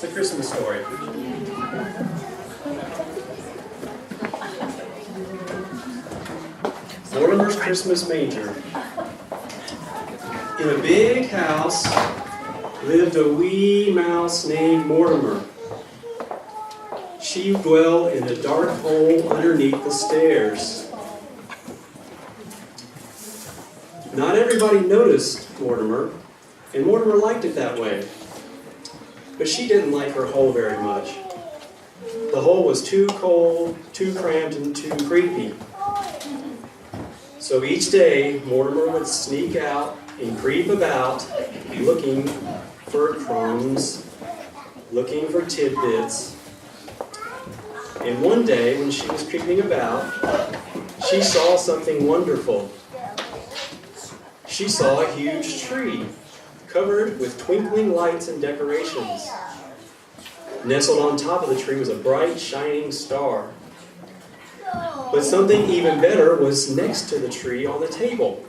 It's a Christmas story. Mortimer's Christmas Manger. In a big house lived a wee mouse named Mortimer. She dwelled in a dark hole underneath the stairs. Not everybody noticed Mortimer, and Mortimer liked it that way. But she didn't like her hole very much. The hole was too cold, too cramped, and too creepy. So each day, Mortimer would sneak out and creep about, looking for crumbs, looking for tidbits. And one day, when she was creeping about, she saw something wonderful. She saw a huge tree, covered with twinkling lights and decorations. Nestled on top of the tree was a bright, shining star. But something even better was next to the tree on the table.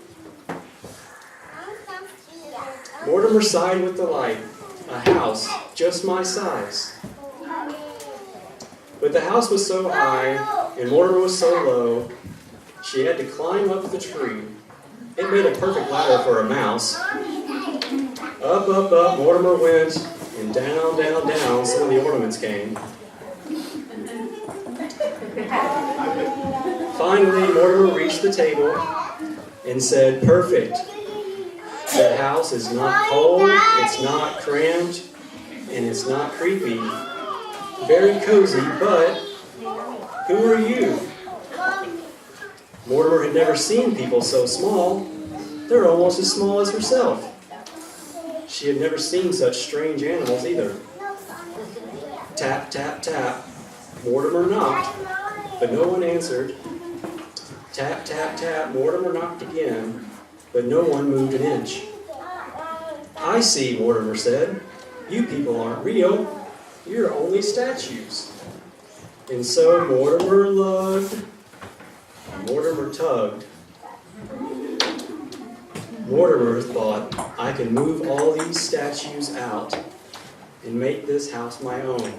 Mortimer sighed with delight. A house just my size. But the house was so high, and Mortimer was so low, she had to climb up the tree. It made a perfect ladder for a mouse. Up, up, up, Mortimer went, and down, down, down, some of the ornaments came. Finally, Mortimer reached the table and said, "Perfect. The house is not cold, it's not cramped, and it's not creepy. Very cozy, but who are you?" Mortimer had never seen people so small. They're almost as small as herself. She had never seen such strange animals either. Tap, tap, tap. Mortimer knocked, but no one answered. Tap, tap, tap. Mortimer knocked again, but no one moved an inch. "I see," Mortimer said. "You people aren't real. You're only statues." And so Mortimer lugged, Mortimer tugged. Mortimer thought, "I can move all these statues out and make this house my own."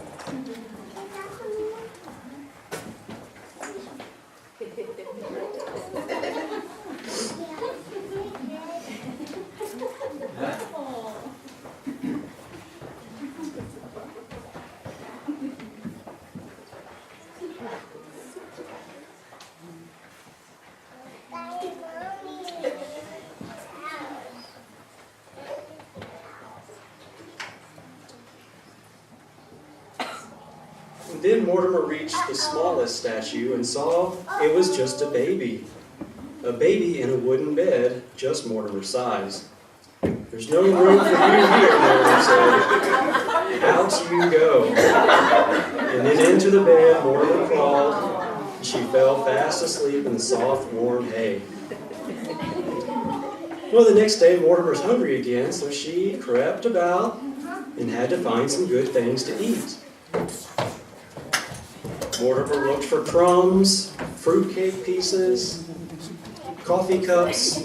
Then Mortimer reached the smallest statue and saw it was just a baby. A baby in a wooden bed, just Mortimer's size. "There's no room for you here," Mortimer said. "Out you go." And then into the bed Mortimer crawled. She fell fast asleep in the soft, warm hay. Well, the next day Mortimer's hungry again, so she crept about and had to find some good things to eat. Mortimer looked for crumbs, fruitcake pieces, coffee cups,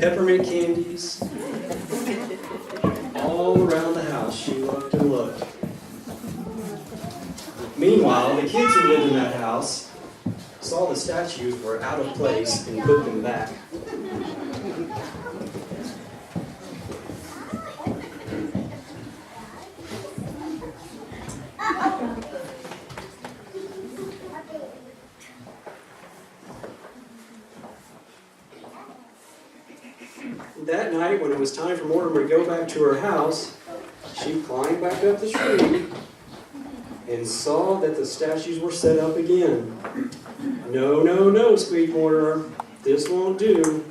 peppermint candies. All around the house she looked and looked. Meanwhile, the kids who lived in that house saw the statues were out of place and put them back. That night, when it was time for Mortimer to go back to her house, she climbed back up the tree and saw that the statues were set up again. "No, no, no," squeaked Mortimer. "This won't do."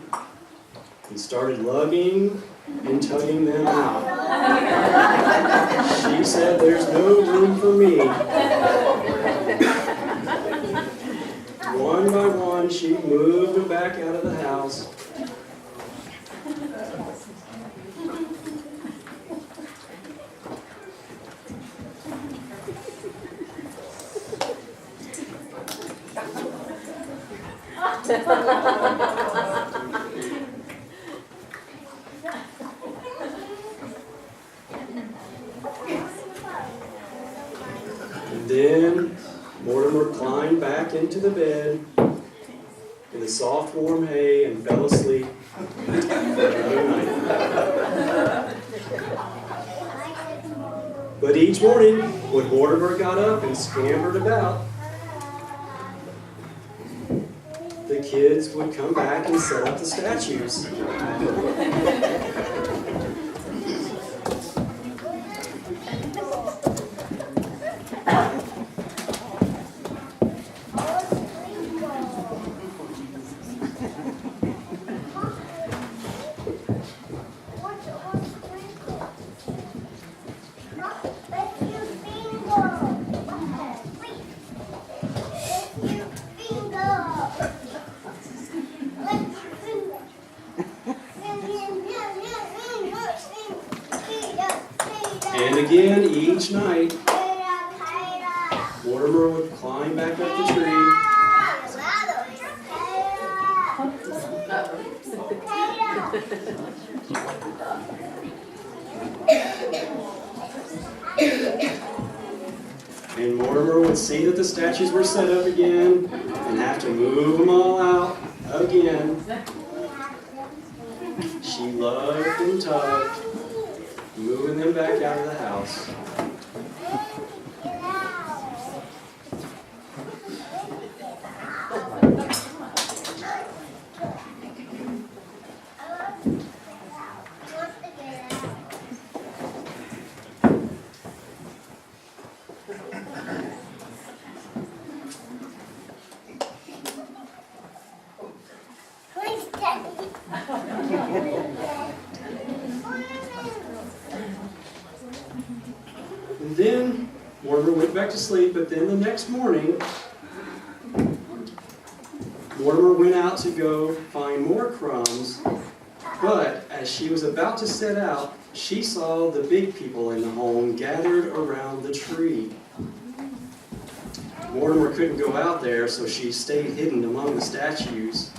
He started lugging and tugging them out. She said, "There's no room for me." One by one, she moved them back out of the house. then Mortimer climbed back into the bed in the soft, warm hay and fell asleep for another night. But each morning, when Mortimer got up and scampered about, the kids would come back and set up the statues. And again, each night, Mortimer would climb back up the tree. And Mortimer would see that the statues were set up again and have to move them all out again. She loved and tugged, moving them back out of the house. And then Mortimer went back to sleep, but then the next morning, Mortimer went out to go find more crumbs, but as she was about to set out, she saw the big people in the home gathered around the tree. Mortimer couldn't go out there, so she stayed hidden among the statues.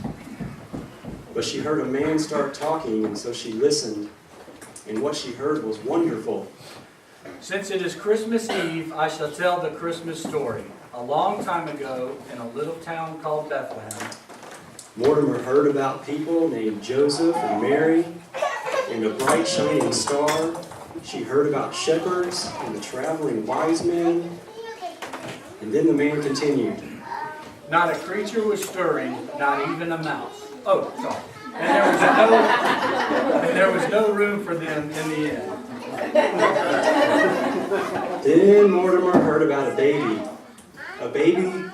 But she heard a man start talking, and so she listened, and what she heard was wonderful. Since it is Christmas Eve, I shall tell the Christmas story. A long time ago, in a little town called Bethlehem, Mortimer heard about people named Joseph and Mary and a bright shining star. She heard about shepherds and the traveling wise men. And then the man continued. not a creature was stirring, not even a mouse. Oh, sorry. And there was no room for them in the inn. Then Mortimer heard about a baby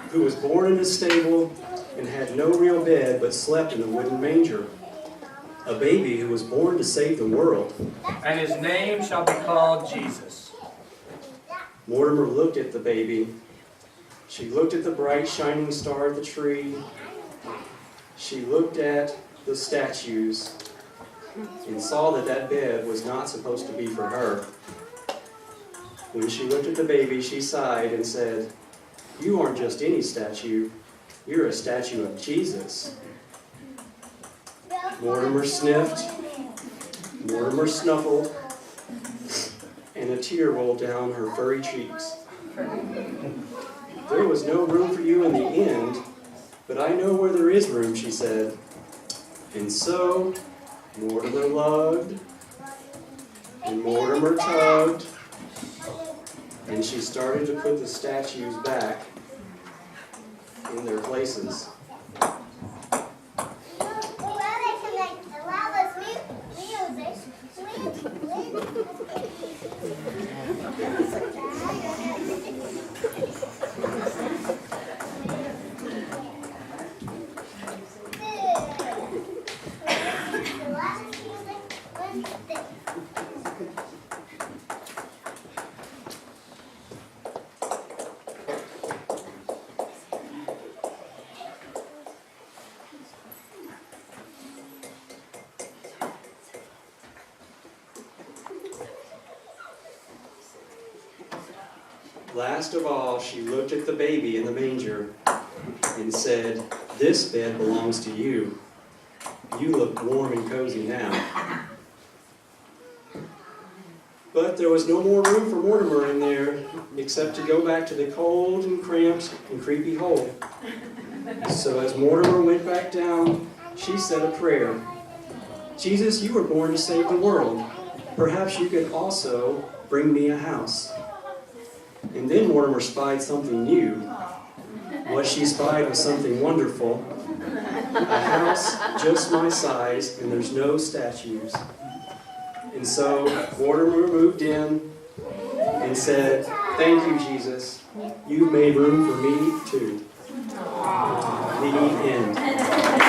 who was born in a stable and had no real bed but slept in a wooden manger. A baby who was born to save the world. And his name shall be called Jesus. Mortimer looked at the baby. She looked at the bright shining star at the tree. She looked at the statues and saw that that bed was not supposed to be for her. When she looked at the baby, she sighed and said, "You aren't just any statue. You're a statue of Jesus." Mortimer sniffed, Mortimer snuffled, and a tear rolled down her furry cheeks. "There was no room for you in the end, but I know where there is room," she said. And so, Mortimer lugged, and Mortimer tugged, and she started to put the statues back in their places. Last of all, she looked at the baby in the manger and said, "This bed belongs to you. You look warm and cozy now." But there was no more room for Mortimer in there, except to go back to the cold and cramped and creepy hole. So as Mortimer went back down, she said a prayer. Jesus, you were born to save the world. Perhaps you could also bring me a house. And then Mortimer spied something new. What she spied was something wonderful. A house just my size, and there's no statues. And so Mortimer moved in and said, "Thank you, Jesus. You've made room for me too." The end.